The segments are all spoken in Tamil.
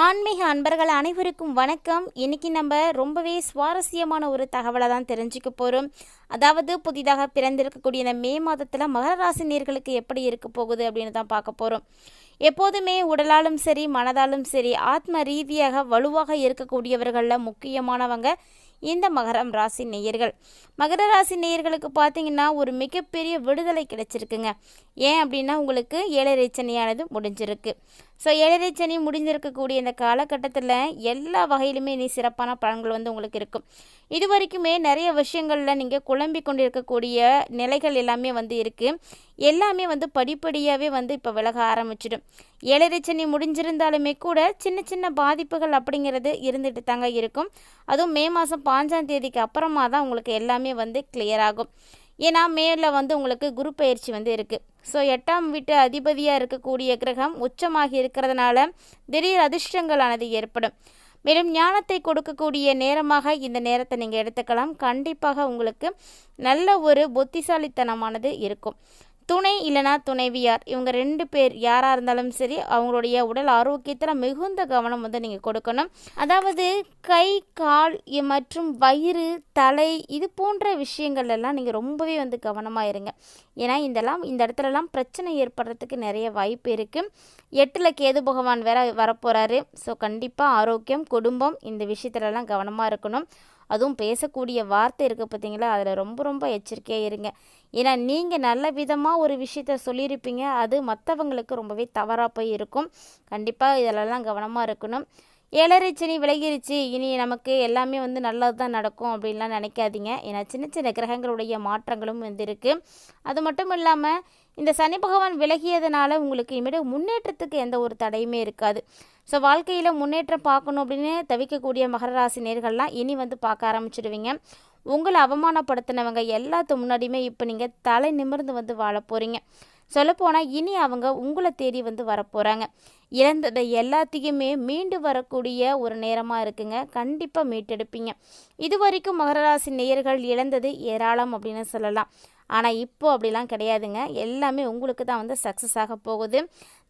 ஆன்மீக அன்பர்கள் அனைவருக்கும் வணக்கம். இன்னைக்கு நம்ம ரொம்பவே சுவாரஸ்யமான ஒரு தகவலை தான் தெரிஞ்சுக்க போகிறோம். அதாவது புதிதாக பிறந்திருக்கக்கூடிய இந்த மே மாதத்தில் மகர ராசி நேயர்களுக்கு எப்படி இருக்க போகுது அப்படின்னு தான் பார்க்க போகிறோம். எப்போதுமே உடலாலும் சரி மனதாலும் சரி ஆத்ம ரீதியாக வலுவாக இருக்கக்கூடியவர்களில் முக்கியமானவங்க இந்த மகரம் ராசி நேயர்கள். மகர ராசி நேயர்களுக்கு பார்த்தீங்கன்னா ஒரு மிகப்பெரிய விடுதலை கிடைச்சிருக்குங்க. ஏன் அப்படின்னா உங்களுக்கு ஏழரை சனியானது முடிஞ்சிருக்கு. ஸோ ஏழரை சனி முடிஞ்சிருக்கக்கூடிய இந்த காலகட்டத்தில் எல்லா வகையிலுமே இனி சிறப்பான பலன்கள் உங்களுக்கு இருக்கும். இது வரைக்குமே நிறைய விஷயங்களில் நீங்கள் குழம்பி கொண்டிருக்கக்கூடிய நிலைகள் எல்லாமே இருக்குது. எல்லாமே படிப்படியாகவே இப்போ விலக ஆரம்பிச்சிடும். ஏழரை சனி முடிஞ்சிருந்தாலுமே கூட சின்ன சின்ன பாதிப்புகள் அப்படிங்கிறது இருந்துட்டு தாங்க இருக்கும். அதுவும் மே மாதம் 5ஆம் தேதிக்கு அப்புறமா தான் உங்களுக்கு எல்லாமே கிளியர் ஆகும். ஏன்னா மேல உங்களுக்கு குரு பயிற்சி இருக்குது. ஸோ 8ஆம் வீட்டு அதிபதியாக இருக்கக்கூடிய கிரகம் உச்சமாகி இருக்கிறதுனால திடீர் அதிர்ஷ்டங்களானது ஏற்படும். மேலும் ஞானத்தை கொடுக்கக்கூடிய நேரமாக இந்த நேரத்தை நீங்கள் எடுத்துக்கலாம். கண்டிப்பாக உங்களுக்கு நல்ல ஒரு புத்திசாலித்தனமானது இருக்கும். துணை இல்லைனா துணைவியார் இவங்க 2 பேர் யாராக இருந்தாலும் சரி அவங்களுடைய உடல் ஆரோக்கியத்தில் மிகுந்த கவனம் நீங்கள் கொடுக்கணும். அதாவது கை கால் மற்றும் வயிறு தலை இது போன்ற விஷயங்கள் எல்லாம் நீங்கள் ரொம்பவே கவனமாக இருங்க. ஏன்னா இந்த இடத்துலலாம் பிரச்சனை ஏற்படுறதுக்கு நிறைய வாய்ப்பு இருக்குது. 8ல் கேது பகவான் வேற வரப்போகிறாரு. ஸோ கண்டிப்பாக ஆரோக்கியம் குடும்பம் இந்த விஷயத்துலலாம் கவனமாக இருக்கணும். அதுவும் பேசக்கூடிய வார்த்தை இருக்குது பார்த்தீங்களா, அதில் ரொம்ப ரொம்ப எச்சரிக்கையாக இருங்க. ஏன்னா நீங்கள் நல்ல விதமாக ஒரு விஷயத்த சொல்லியிருப்பீங்க, அது மற்றவங்களுக்கு ரொம்பவே தவறாக போய் இருக்கும். கண்டிப்பாக இதிலெல்லாம் கவனமாக இருக்கணும். ஏழரை சனி விலகிருச்சு, இனி நமக்கு எல்லாமே நல்லது தான் நடக்கும் அப்படின்லாம் நினைக்காதீங்க. ஏன்னா சின்ன சின்ன கிரகங்களுடைய மாற்றங்களும் இருக்குது. அது மட்டும் இல்லாமல் இந்த சனி பகவான் விலகியதுனால உங்களுக்கு இனிமேல் முன்னேற்றத்துக்கு எந்த ஒரு தடையுமே இருக்காது. ஸோ வாழ்க்கையில் முன்னேற்றம் பார்க்கணும் அப்படின்னு தவிக்கக்கூடிய மகர ராசி நேயர்கள்லாம் இனி பார்க்க ஆரம்பிச்சிடுவீங்க. உங்களை அவமானப்படுத்தினவங்க எல்லாத்து முன்னாடியுமே இப்போ நீங்கள் தலை நிமிர்ந்து வாழ போகிறீங்க. சொல்லப்போனால் இனி அவங்க உங்களை தேடி வரப்போகிறாங்க. இழந்ததை எல்லாத்தையுமே மீண்டு வரக்கூடிய ஒரு நேரமாக இருக்குங்க. கண்டிப்பாக மீட்டெடுப்பீங்க. இது வரைக்கும் மகர ராசி நேயர்கள் இழந்தது ஏராளம் அப்படின்னு சொல்லலாம். ஆனால் இப்போ அப்படிலாம் கிடையாதுங்க. எல்லாமே உங்களுக்கு தான் சக்ஸஸ் ஆக போகுது.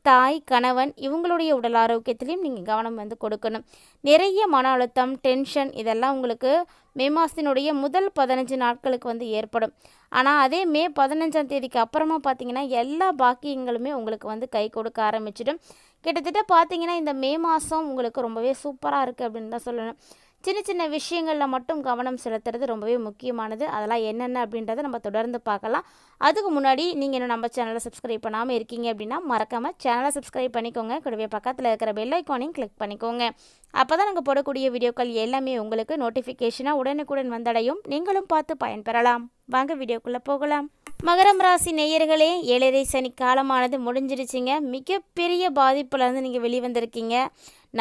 தாய் கணவன் இவங்களுடைய உடல் ஆரோக்கியத்திலையும் நீங்கள் கவனம் கொடுக்கணும். நிறைய மன அழுத்தம் டென்ஷன் இதெல்லாம் உங்களுக்கு மே மாதத்தினுடைய முதல் 15 நாட்களுக்கு ஏற்படும். ஆனால் அதே மே 15ஆம் தேதிக்கு அப்புறமா பார்த்தீங்கன்னா எல்லா பாக்கியங்களுமே உங்களுக்கு கை கொடுக்க ஆரம்பிச்சிடும். கிட்டத்தட்ட பார்த்தீங்கன்னா இந்த மே மாதம் உங்களுக்கு ரொம்பவே சூப்பராக இருக்குது அப்படின்னு தான் சொல்லணும். சின்ன சின்ன விஷயங்களில் மட்டும் கவனம் செலுத்துறது ரொம்பவே முக்கியமானது. அதெல்லாம் என்னென்ன அப்படின்றத நம்ம தொடர்ந்து பார்க்கலாம். அதுக்கு முன்னாடி நீங்கள் இன்னும் நம்ம சேனலை சப்ஸ்கிரைப் பண்ணாமல் இருக்கீங்க அப்படின்னா மறக்காமல் சேனலை சப்ஸ்கிரைப் பண்ணிக்கோங்க. கூடவே பக்கத்தில் இருக்கிற பெல் ஐக்கானையும் கிளிக் பண்ணிக்கோங்க. அப்போ தான் நாங்கள் போடக்கூடிய வீடியோக்கள் எல்லாமே உங்களுக்கு நோட்டிஃபிகேஷனாக உடனுக்குடன் வந்தடையும். நீங்களும் பார்த்து பயன்பெறலாம். வாங்க வீடியோக்குள்ளே போகலாம். மகரம் ராசி நேயர்களே, ஏழரை சனி காலமானது முடிஞ்சிருச்சிங்க. மிகப்பெரிய பாதிப்புலேருந்து நீங்கள் வெளிவந்திருக்கீங்க.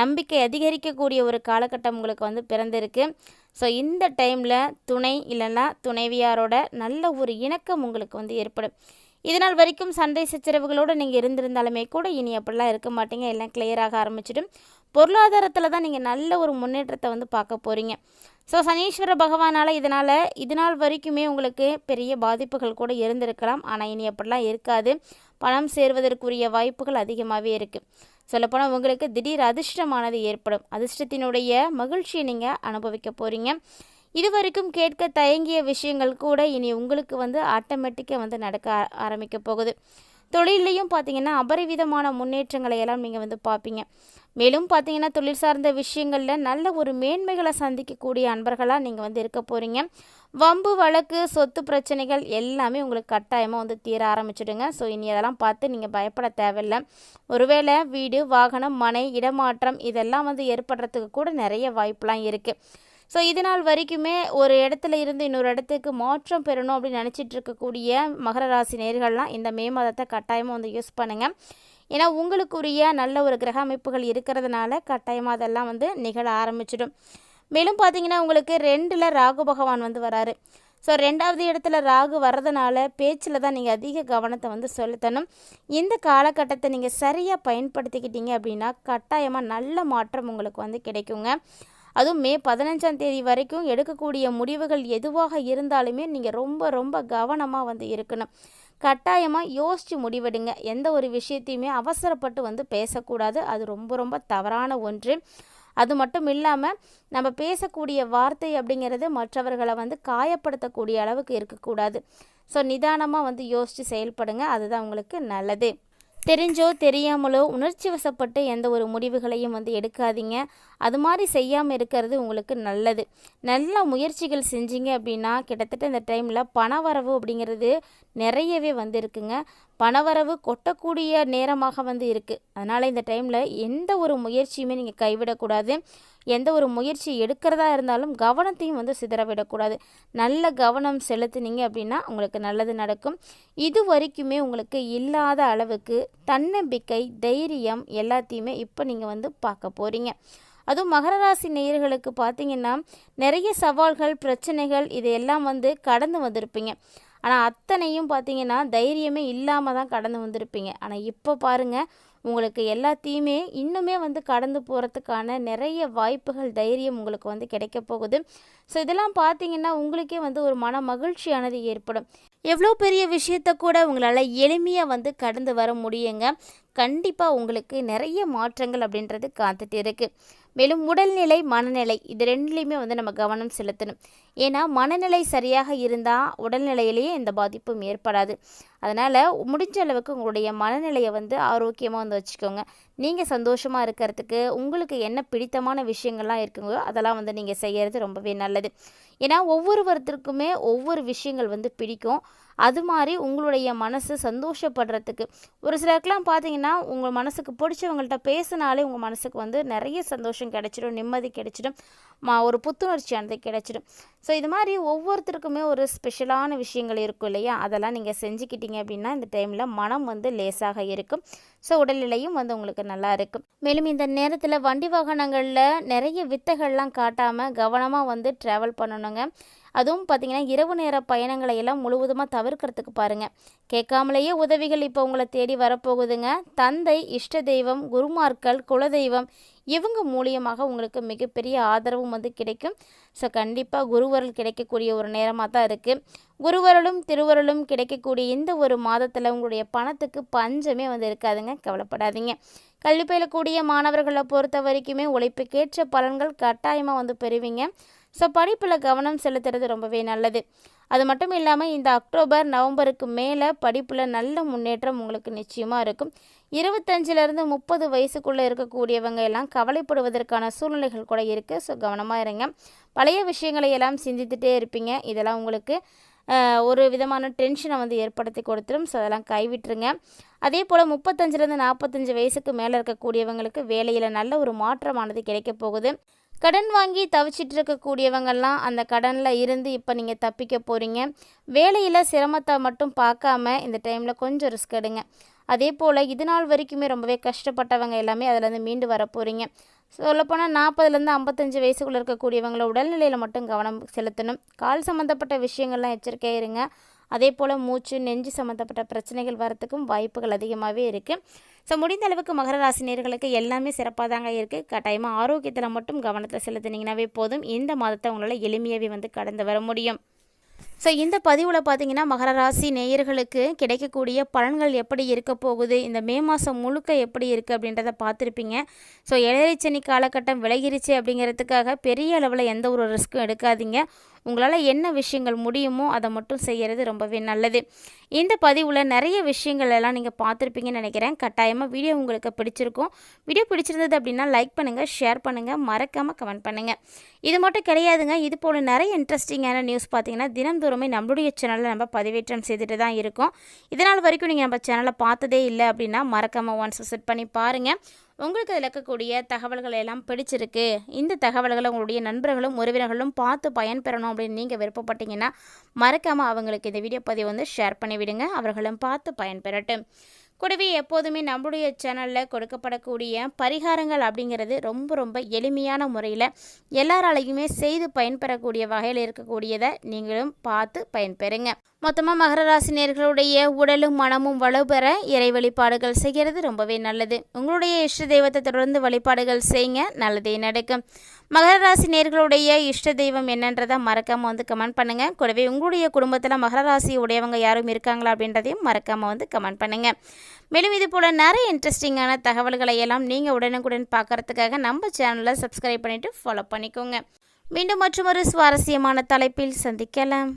நம்பிக்கை அதிகரிக்கக்கூடிய ஒரு காலகட்டம் உங்களுக்கு பிறந்திருக்கு. ஸோ இந்த டைமில் துணை இல்லைன்னா துணைவியாரோட நல்ல ஒரு இணக்கம் உங்களுக்கு ஏற்படும். இதனால் வரைக்கும் சண்டை சச்சரவுகளோடு நீங்கள் இருந்திருந்தாலுமே கூட இனி அப்படிலாம் இருக்க மாட்டீங்க. எல்லாம் கிளியராக ஆரம்பிச்சிடும். பொருளாதாரத்தில் தான் நீங்கள் நல்ல ஒரு முன்னேற்றத்தை பார்க்க போகிறீங்க. ஸோ சனீஸ்வர பகவானால் இதனால் வரைக்குமே உங்களுக்கு பெரிய பாதிப்புகள் கூட இருந்திருக்கலாம். ஆனால் இனி அப்படிலாம் இருக்காது. பணம் சேர்வதற்குரிய வாய்ப்புகள் அதிகமாகவே இருக்குது. சொல்லப்போனால் உங்களுக்கு திடீர் அதிர்ஷ்டமானது ஏற்படும். அதிர்ஷ்டத்தினுடைய மகிழ்ச்சியை நீங்கள் அனுபவிக்க போகிறீங்க. இது வரைக்கும் கேட்க தயங்கிய விஷயங்கள் கூட இனி உங்களுக்கு ஆட்டோமேட்டிக்காக நடக்க ஆரம்பிக்க போகுது. தொழிலையும் பார்த்தீங்கன்னா அபரிவிதமான முன்னேற்றங்களை எல்லாம் நீங்கள் பார்ப்பீங்க. மேலும் பார்த்தீங்கன்னா தொழில் சார்ந்த விஷயங்களில் நல்ல ஒரு மேன்மைகளை சந்திக்கக்கூடிய அன்பர்களாக நீங்கள் இருக்க போகிறீங்க. வம்பு வழக்கு சொத்து பிரச்சனைகள் எல்லாமே உங்களுக்கு கட்டாயமாக தீர ஆரம்பிச்சிடுங்க. ஸோ இனி அதெல்லாம் பார்த்து நீங்கள் பயப்பட தேவையில்லை. ஒருவேளை வீடு வாகனம் மனை இடமாற்றம் இதெல்லாம் ஏற்படுறதுக்கு கூட நிறைய வாய்ப்பெலாம் இருக்குது. ஸோ இதனால் வரைக்குமே ஒரு இடத்துல இருந்து இன்னொரு இடத்துக்கு மாற்றம் பெறணும் அப்படின்னு நினச்சிட்டு இருக்கக்கூடிய மகர ராசி நேயர்கள்லாம் இந்த மே மாதத்தை கட்டாயமாக யூஸ் பண்ணுங்கள். ஏன்னா உங்களுக்குரிய நல்ல ஒரு கிரக அமைப்புகள் இருக்கிறதுனால கட்டாயமாக அதெல்லாம் நிகழ ஆரம்பிச்சிடும். மேலும் பார்த்தீங்கன்னா உங்களுக்கு 2ல் ராகு பகவான் வராரு. ஸோ 2வது இடத்துல ராகு வர்றதுனால பேச்சில் தான் நீங்கள் அதிக கவனத்தை செலுத்தணும். இந்த காலகட்டத்தை நீங்கள் சரியாக பயன்படுத்திக்கிட்டீங்க அப்படின்னா கட்டாயமாக நல்ல மாற்றம் உங்களுக்கு கிடைக்குங்க. அதுவும் மே 15ஆம் தேதி வரைக்கும் எடுக்கக்கூடிய முடிவுகள் எதுவாக இருந்தாலுமே நீங்கள் ரொம்ப ரொம்ப கவனமாக இருக்கணும். கட்டாயமாக யோசித்து முடிவெடுங்க. எந்த ஒரு விஷயத்தையுமே அவசரப்பட்டு வந்து பேசக்கூடாது. அது ரொம்ப ரொம்ப தவறான ஒன்று. அது மட்டும் இல்லாமல் நம்ம பேசக்கூடிய வார்த்தை அப்படிங்கிறது மற்றவர்களை வந்து காயப்படுத்தக்கூடிய அளவுக்கு இருக்கக்கூடாது. ஸோ நிதானமாக வந்து யோசித்து செயல்படுங்க. அதுதான் உங்களுக்கு நல்லது. தெரிஞ்சோ தெரியாமலோ உணர்ச்சி வசப்பட்டு எந்த ஒரு முடிவுகளையும் வந்து எடுக்காதீங்க. அது மாதிரி செய்யாமல் இருக்கிறது உங்களுக்கு நல்லது. நல்ல முயற்சிகள் செஞ்சீங்க அப்படின்னா கிட்டத்தட்ட இந்த டைமில் பணவரவு அப்படிங்கிறது நிறையவே வந்து இருக்குங்க. பணவரவு கொட்டக்கூடிய நேரமாக வந்து இருக்குது. அதனால் இந்த டைமில் எந்த ஒரு முயற்சியுமே நீங்கள் கைவிடக்கூடாது. எந்த ஒரு முயற்சி எடுக்கிறதா இருந்தாலும் கவனத்தையும் வந்து சிதறவிடக்கூடாது. நல்ல கவனம் செலுத்துனீங்க அப்படின்னா உங்களுக்கு நல்லது நடக்கும். இது வரைக்குமே உங்களுக்கு இல்லாத அளவுக்கு தன்னம்பிக்கை, தைரியம் எல்லாத்தையுமே இப்போ நீங்கள் வந்து பார்க்க போகிறீங்க. அதுவும் மகர ராசி நேயர்களுக்கு பார்த்தீங்கன்னா நிறைய சவால்கள், பிரச்சனைகள் இதையெல்லாம் வந்து கடந்து வந்திருப்பீங்க. ஆனால் அத்தனையும் பார்த்தீங்கன்னா தைரியமே இல்லாமல் தான் கடந்து வந்திருப்பீங்க. ஆனால் இப்போ பாருங்கள், உங்களுக்கு எல்லாத்தையுமே இன்னுமே வந்து கடந்து போகிறதுக்கான நிறைய வாய்ப்புகள், தைரியம் உங்களுக்கு வந்து கிடைக்க போகுது. ஸோ இதெல்லாம் பார்த்தீங்கன்னா உங்களுக்கே வந்து ஒரு மன மகிழ்ச்சியானது ஏற்படும். எவ்வளோ பெரிய விஷயத்த கூட உங்களால் எளிமையாக வந்து கடந்து வர முடியுங்க. கண்டிப்பாக உங்களுக்கு நிறைய மாற்றங்கள் அப்படின்றது காத்துட்டு இருக்குது. மேலும் உடல்நிலை, மனநிலை இது ரெண்டுலேயுமே வந்து நம்ம கவனம் செலுத்தணும். ஏன்னா மனநிலை சரியாக இருந்தால் உடல்நிலையிலேயே எந்த பாதிப்பும் ஏற்படாது. அதனால் முடிஞ்ச அளவுக்கு உங்களுடைய மனநிலையை வந்து ஆரோக்கியமாக வந்து வச்சுக்கோங்க. நீங்கள் சந்தோஷமாக இருக்கிறதுக்கு உங்களுக்கு என்ன பிடித்தமான விஷயங்கள்லாம் இருக்குங்களோ அதெல்லாம் வந்து நீங்கள் செய்கிறது ரொம்பவே நல்லது. ஏன்னா ஒவ்வொருவருத்திற்குமே ஒவ்வொரு விஷயங்கள் வந்து பிடிக்கும். அது மாதிரி உங்களுடைய மனசு சந்தோஷப்படுறதுக்கு ஒரு சிலருக்குலாம் பார்த்தீங்கன்னா உங்கள் மனசுக்கு பிடிச்சவங்கள்ட்ட பேசினாலே உங்கள் மனசுக்கு வந்து நிறைய சந்தோஷம் கிடைச்சிடும், நிம்மதி கிடைச்சிடும், ஒரு புத்துணர்ச்சியானது கிடைச்சிடும். ஸோ இது மாதிரி ஒவ்வொருத்தருக்குமே ஒரு ஸ்பெஷலான விஷயங்கள் இருக்கும் இல்லையா, அதெல்லாம் நீங்கள் செஞ்சுக்கிட்டீங்க அப்படின்னா இந்த டைமில் மனம் வந்து லேசாக இருக்கும். ஸோ உடல்நிலையும் வந்து உங்களுக்கு நல்லா இருக்கும். மேலும் இந்த நேரத்தில் வண்டி வாகனங்களில் நிறைய வித்தைகள்லாம் காட்டாமல் கவனமாக வந்து ட்ராவல் பண்ணணுங்க. அதுவும் பார்த்திங்கன்னா இரவு நேர பயணங்களை எல்லாம் முழுவதுமாக தவிர்க்கிறதுக்கு பாருங்கள். கேட்காமலேயே உதவிகள் இப்போ உங்களை தேடி வரப்போகுதுங்க. தந்தை, இஷ்ட தெய்வம், குருமார்கள், குலதெய்வம் இவங்க மூலியமாக உங்களுக்கு மிகப்பெரிய ஆதரவும் வந்து கிடைக்கும். ஸோ கண்டிப்பாக குருவருள் கிடைக்கக்கூடிய ஒரு நேரமாக தான் இருக்குது. குருவருளும் திருவருளும் கிடைக்கக்கூடிய இந்த ஒரு மாதத்தில் உங்களுடைய பணத்துக்கு பஞ்சமே வந்து இருக்காதுங்க. கவலைப்படாதீங்க. கல்வி பயிலக்கூடிய மாணவர்களை பொறுத்த வரைக்குமே உழைப்புக்கேற்ற பலன்கள் கட்டாயமாக வந்து பெறுவீங்க. ஸோ படிப்பில் கவனம் செலுத்துறது ரொம்பவே நல்லது. அது மட்டும் இல்லாமல் இந்த அக்டோபர், நவம்பருக்கு மேலே படிப்பில் நல்ல முன்னேற்றம் உங்களுக்கு நிச்சயமாக இருக்கும். 25லேருந்து 30 வயசுக்குள்ளே இருக்கக்கூடியவங்க எல்லாம் கவலைப்படுவதற்கான சூழ்நிலைகள் கூட இருக்குது. ஸோ கவனமாக இருங்க. பழைய விஷயங்களை எல்லாம் சிந்தித்துட்டே இருப்பீங்க. இதெல்லாம் உங்களுக்கு ஒரு விதமான டென்ஷனை வந்து ஏற்படுத்தி கொடுத்துரும். ஸோ அதெல்லாம் கைவிட்டுருங்க. அதே போல் 35லேருந்து 45 வயசுக்கு மேலே இருக்கக்கூடியவங்களுக்கு வேலையில் நல்ல ஒரு மாற்றமானது கிடைக்க போகுது. கடன் வாங்கி தவிச்சிட்டு இருக்கக்கூடியவங்கெல்லாம் அந்த கடனில் இருந்து இப்போ நீங்கள் தப்பிக்க போகிறீங்க. வேலையில் சிரமத்தை மட்டும் பார்க்காம இந்த டைமில் கொஞ்சம் ரிஸ்க் எடுங்க. அதே போல் இது நாள் வரைக்குமே ரொம்பவே கஷ்டப்பட்டவங்க எல்லாமே அதிலேருந்து மீண்டு வர போகிறீங்க. சொல்லப்போனால் 40லேருந்து 55 வயசுக்குள்ளே இருக்கக்கூடியவங்கள உடல்நிலையில் மட்டும் கவனம் செலுத்தணும். கால் சம்மந்தப்பட்ட விஷயங்கள்லாம் எச்சரிக்கையாக இருங்க. அதே போல் மூச்சு, நெஞ்சு சம்மந்தப்பட்ட பிரச்சனைகள் வரத்துக்கும் வாய்ப்புகள் அதிகமாகவே இருக்குது. ஸோ முடிந்த அளவுக்கு மகர ராசி நேயர்களுக்கு எல்லாமே சிறப்பாக தாங்க இருக்குது. கட்டாயமாக ஆரோக்கியத்தில் மட்டும் கவனத்தை செலுத்தினீங்கன்னாவே போதும். இந்த மாதத்தை உங்களால் எளிமையாகவே வந்து கடந்து வர முடியும். ஸோ இந்த பதிவில் பார்த்தீங்கன்னா மகர ராசி நேயர்களுக்கு கிடைக்கக்கூடிய பலன்கள் எப்படி இருக்க போகுது, இந்த மே மாதம் முழுக்க எப்படி இருக்குது அப்படின்றத பார்த்துருப்பீங்க. ஸோ ஏழரை காலகட்டம் விலகிருச்சு அப்படிங்கிறதுக்காக பெரிய அளவில் எந்த ஒரு ரிஸ்க்கும் எடுக்காதீங்க. உங்களால் என்ன விஷயங்கள் முடியுமோ அதை மட்டும் செய்கிறது ரொம்பவே நல்லது. இந்த பதிவில் நிறைய விஷயங்கள் எல்லாம் நீங்கள் பார்த்துருப்பீங்கன்னு நினைக்கிறேன். கட்டாயமாக வீடியோ உங்களுக்கு பிடிச்சிருக்கும். வீடியோ பிடிச்சிருந்தது அப்படின்னா லைக் பண்ணுங்கள், ஷேர் பண்ணுங்கள், மறக்காமல் கமெண்ட் பண்ணுங்கள். இது மட்டும் கிடையாதுங்க. இது போல் நிறைய இன்ட்ரெஸ்டிங்கான நியூஸ் பார்த்தீங்கன்னா தினந்தோறுமே நம்மளுடைய சேனலில் நம்ம பதிவேற்றம் செய்துட்டு தான் இருக்கோம். இதனால் வரைக்கும் நீங்கள் நம்ம சேனலை பார்த்ததே இல்லை அப்படின்னா மறக்காமல் ஒன்ஸ் விசிட் பண்ணி பாருங்கள். உங்களுக்கு அதில் இருக்கக்கூடிய தகவல்கள் எல்லாம் பிடிச்சிருக்கு, இந்த தகவல்களை உங்களுடைய நண்பர்களும் உறவினர்களும் பார்த்து பயன்பெறணும் அப்படின்னு நீங்கள் விருப்பப்பட்டீங்கன்னா மறக்காமல் அவங்களுக்கு இந்த வீடியோ பதிவு வந்து ஷேர் பண்ணிவிடுங்க. அவர்களும் பார்த்து பயன்பெறட்டும். கூடவே எப்போதுமே நம்மளுடைய சேனலில் கொடுக்கப்படக்கூடிய பரிகாரங்கள் அப்படிங்கிறது ரொம்ப ரொம்ப எளிமையான முறையில் எல்லாராலையுமே செய்து பயன்பெறக்கூடிய வகையில் இருக்கக்கூடியதை நீங்களும் பார்த்து பயன்பெறுங்க. மொத்தமாக மகர ராசி நேயர்களுடைய உடலும் மனமும் வலுப்பெற இறை வழிபாடுகள் செய்கிறது ரொம்பவே நல்லது. உங்களுடைய இஷ்ட தெய்வத்தை தொடர்ந்து வழிபாடுகள் செய்யுங்க, நல்லதே நடக்கும். மகர ராசி நேயர்களுடைய இஷ்ட தெய்வம் என்னன்றதை மறக்காமல் கமெண்ட் பண்ணுங்கள். கூடவே உங்களுடைய குடும்பத்தில் மகர ராசி உடையவங்க யாரும் இருக்காங்களா அப்படின்றதையும் மறக்காமல் கமெண்ட் பண்ணுங்கள். மேலும் இது போல் நிறைய இன்ட்ரெஸ்டிங்கான தகவல்களை எல்லாம் நீங்கள் உடனுக்குடன் பார்க்குறதுக்காக நம்ம சேனலை சப்ஸ்கிரைப் பண்ணிவிட்டு ஃபாலோ பண்ணிக்கோங்க. மீண்டும் மற்றொரு சுவாரஸ்யமான தலைப்பில் சந்திக்கலாம்.